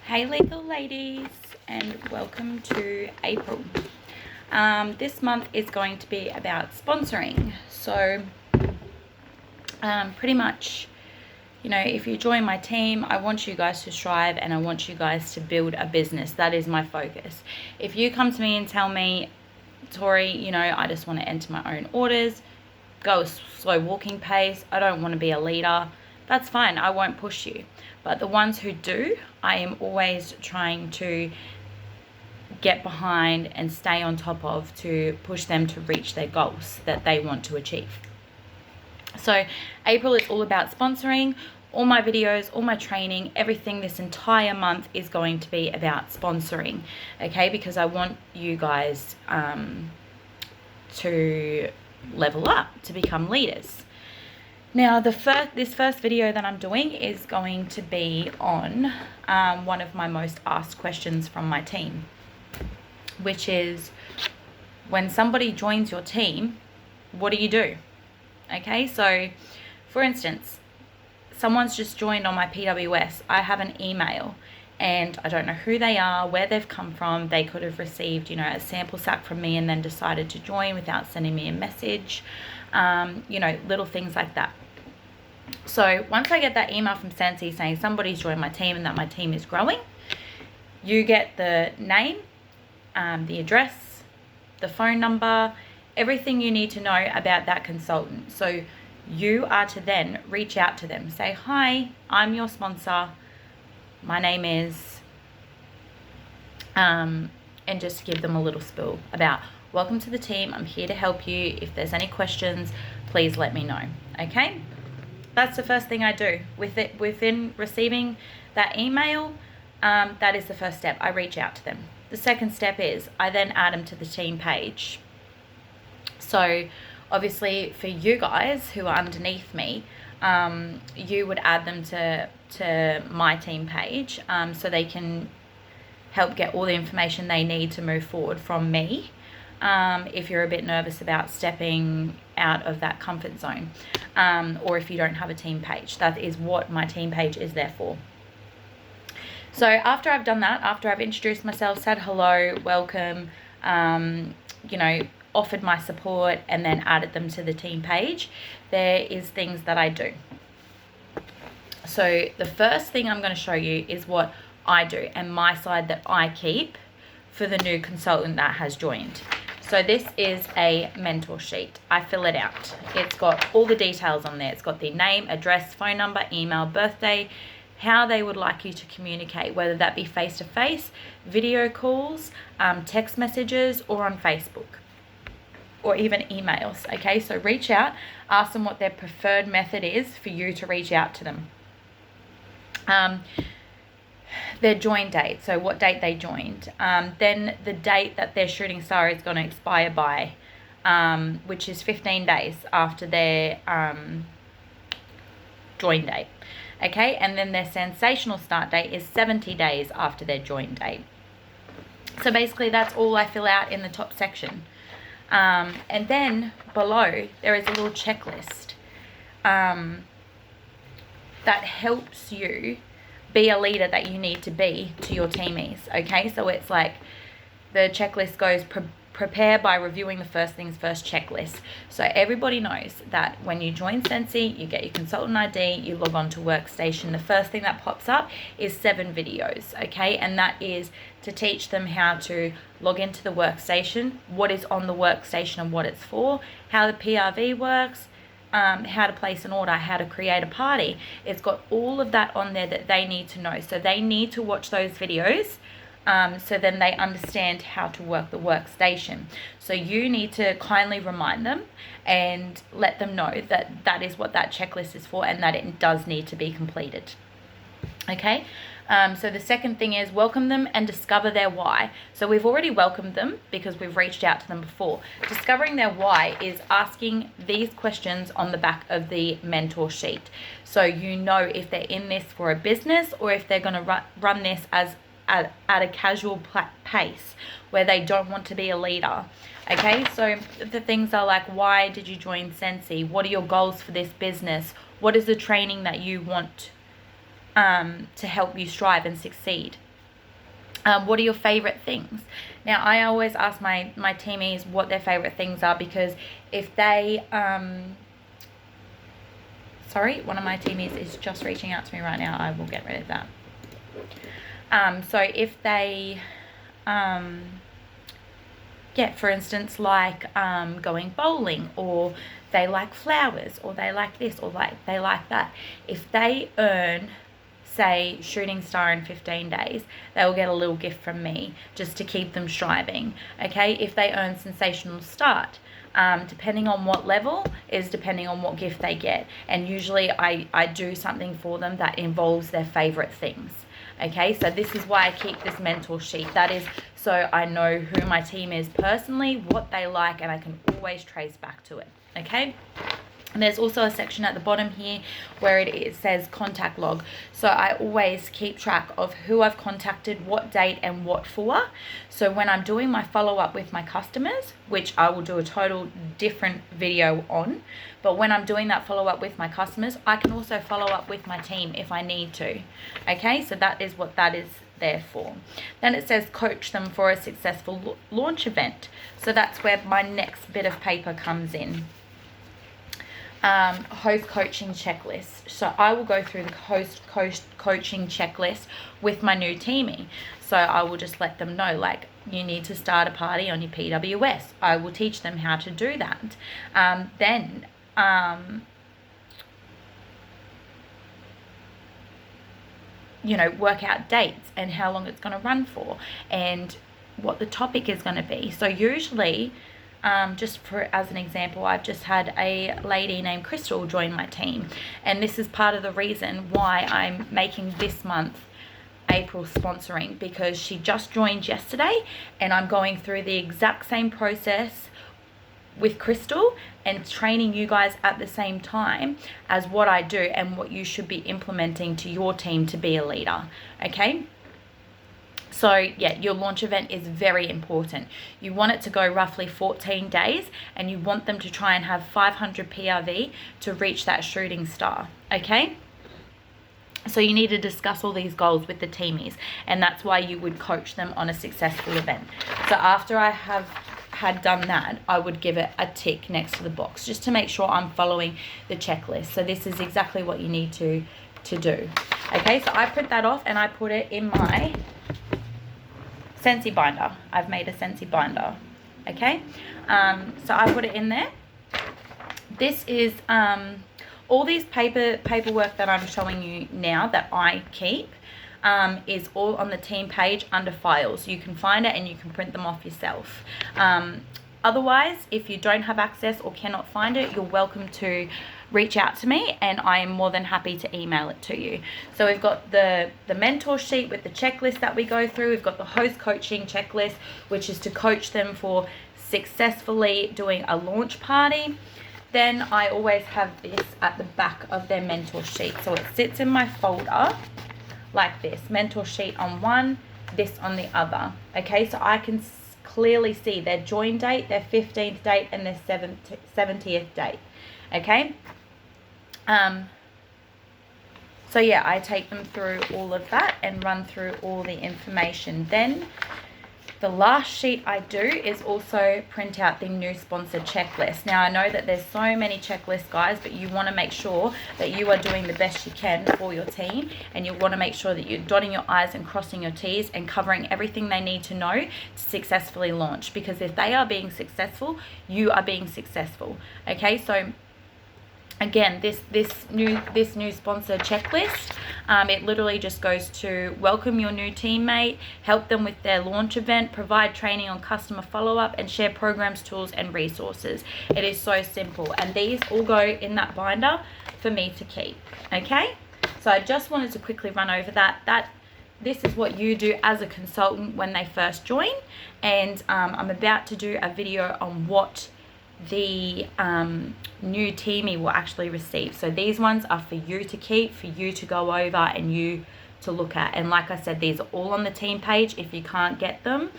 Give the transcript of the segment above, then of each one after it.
Hey lethal ladies, and welcome to April. This month is going to be about sponsoring. So pretty much, if you join my team, I want you guys to strive and I want you guys to build a business. That is my focus. If you come to me and tell me, Tori, I just want to enter my own orders, go a slow walking pace, I don't want to be a leader, that's fine, I won't push you. But the ones who do, I am always trying to get behind and stay on top of to push them to reach their goals that they want to achieve. So April is all about sponsoring. All my videos, all my training, everything this entire month is going to be about sponsoring, okay? Because I want you guys to level up, to become leaders. Now, this first video that I'm doing is going to be on one of my most asked questions from my team, which is, when somebody joins your team, what do you do? Okay, so for instance, someone's just joined on my PWS. I have an email and I don't know who they are, where they've come from. They could have received, a sample sack from me and then decided to join without sending me a message, little things like that. So once I get that email from Sensi saying somebody's joined my team and that my team is growing, you get the name, the address, the phone number, everything you need to know about that consultant. So you are to then reach out to them. Say, hi, I'm your sponsor. My name is, and just give them a little spiel about, welcome to the team. I'm here to help you. If there's any questions, please let me know. Okay? That's the first thing I do. Within receiving that email, that is the first step. I reach out to them. The second step is I then add them to the team page. So obviously for you guys who are underneath me, you would add them to my team page so they can help get all the information they need to move forward from me. If you're a bit nervous about stepping out of that comfort zone, or if you don't have a team page, that is what my team page is there for. So after I've done that, after I've introduced myself, said hello, welcome, offered my support and then added them to the team page, there is things that I do. So the first thing I'm going to show you is what I do and my side that I keep for the new consultant that has joined. So this is a mentor sheet. I fill it out. It's got all the details on there. It's got the name, address, phone number, email, birthday, how they would like you to communicate, whether that be face-to-face, video calls, text messages, or on Facebook, or even emails. Okay, so reach out, ask them what their preferred method is for you to reach out to them. Their join date, so what date they joined, then the date that their shooting star is going to expire by, which is 15 days after their join date. Okay, and then their sensational start date is 70 days after their join date. So basically that's all I fill out in the top section. And then below there is a little checklist that helps you be a leader that you need to be to your teamies. Okay, so it's like the checklist goes, prepare by reviewing the first things first checklist. So everybody knows that when you join Sensi, you get your consultant ID, you log on to Workstation. The first thing that pops up is 7 videos, okay? And that is to teach them how to log into the Workstation, what is on the Workstation and what it's for, how the PRV works, how to place an order, how to create a party. It's got all of that on there that they need to know. So they need to watch those videos so then they understand how to work the Workstation. So you need to kindly remind them and let them know that that is what that checklist is for and that it does need to be completed. Okay, so the second thing is welcome them and discover their why. So we've already welcomed them because we've reached out to them before. Discovering their why is asking these questions on the back of the mentor sheet. So you know if they're in this for a business or if they're going to run this as at a casual pace where they don't want to be a leader. Okay, so the things are like, why did you join Sensi? What are your goals for this business? What is the training that you want to help you strive and succeed? What are your favorite things? Now, I always ask my teamies what their favorite things are, because if they, sorry, one of my teamies is just reaching out to me right now. I will get rid of that. So if they, for instance, like going bowling, or they like flowers, or they like this, or they like that. If they earn, say, shooting star in 15 days, they will get a little gift from me just to keep them striving. Okay, if they earn sensational start, depending on what level is depending on what gift they get, and usually I do something for them that involves their favorite things. Okay, so this is why I keep this mentor sheet. That is so I know who my team is personally, what they like, and I can always trace back to it. Okay. And there's also a section at the bottom here where it says contact log. So I always keep track of who I've contacted, what date, and what for. So when I'm doing my follow-up with my customers, which I will do a total different video on, but when I'm doing that follow-up with my customers, I can also follow up with my team if I need to. Okay, so that is what that is there for. Then it says coach them for a successful launch event. So that's where my next bit of paper comes in. Host coaching checklist. So I will go through the host coaching checklist with my new teamie. So I will just let them know, like, you need to start a party on your PWS. I will teach them how to do that. Then you know, work out dates and how long it's going to run for and what the topic is going to be. So usually, just for as an example, I've just had a lady named Crystal join my team, and this is part of the reason why I'm making this month April sponsoring, because she just joined yesterday and I'm going through the exact same process with Crystal and training you guys at the same time as what I do and what you should be implementing to your team to be a leader. Okay. So yeah, your launch event is very important. You want it to go roughly 14 days, and you want them to try and have 500 PRV to reach that shooting star. Okay. So you need to discuss all these goals with the teamies, and that's why you would coach them on a successful event. So after I had done that, I would give it a tick next to the box just to make sure I'm following the checklist. So this is exactly what you need to do. Okay, so I print that off and I put it in my Scentsy binder. I've made a Scentsy binder. Okay, so I put it in there. This is all these paperwork that I'm showing you now that I keep is all on the team page under files. You can find it and you can print them off yourself. Otherwise, if you don't have access or cannot find it, you're welcome to reach out to me and I am more than happy to email it to you. So we've got the mentor sheet with the checklist that we go through. We've got the host coaching checklist, which is to coach them for successfully doing a launch party. Then I always have this at the back of their mentor sheet. So it sits in my folder like this, mentor sheet on one, this on the other. Okay, so I can clearly see their join date, their 15th date, and their 70th date. Okay. So yeah, I take them through all of that and run through all the information. Then the last sheet I do is also print out the new sponsor checklist. Now I know that there's so many checklists, guys, but you want to make sure that you are doing the best you can for your team, and you want to make sure that you're dotting your I's and crossing your T's and covering everything they need to know to successfully launch. Because if they are being successful, you are being successful. Okay, so again, this new sponsor checklist, it literally just goes to welcome your new teammate, help them with their launch event, provide training on customer follow-up, and share programs, tools, and resources. It is so simple, and these all go in that binder for me to keep. Okay, so I just wanted to quickly run over that. This is what you do as a consultant when they first join, and I'm about to do a video on what the new teamie will actually receive. So these ones are for you to keep, for you to go over and you to look at. And like I said, these are all on the team page. If you can't get them,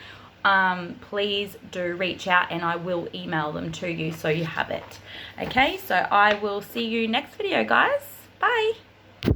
please do reach out and I will email them to you so you have it. Okay, so I will see you next video, guys. Bye.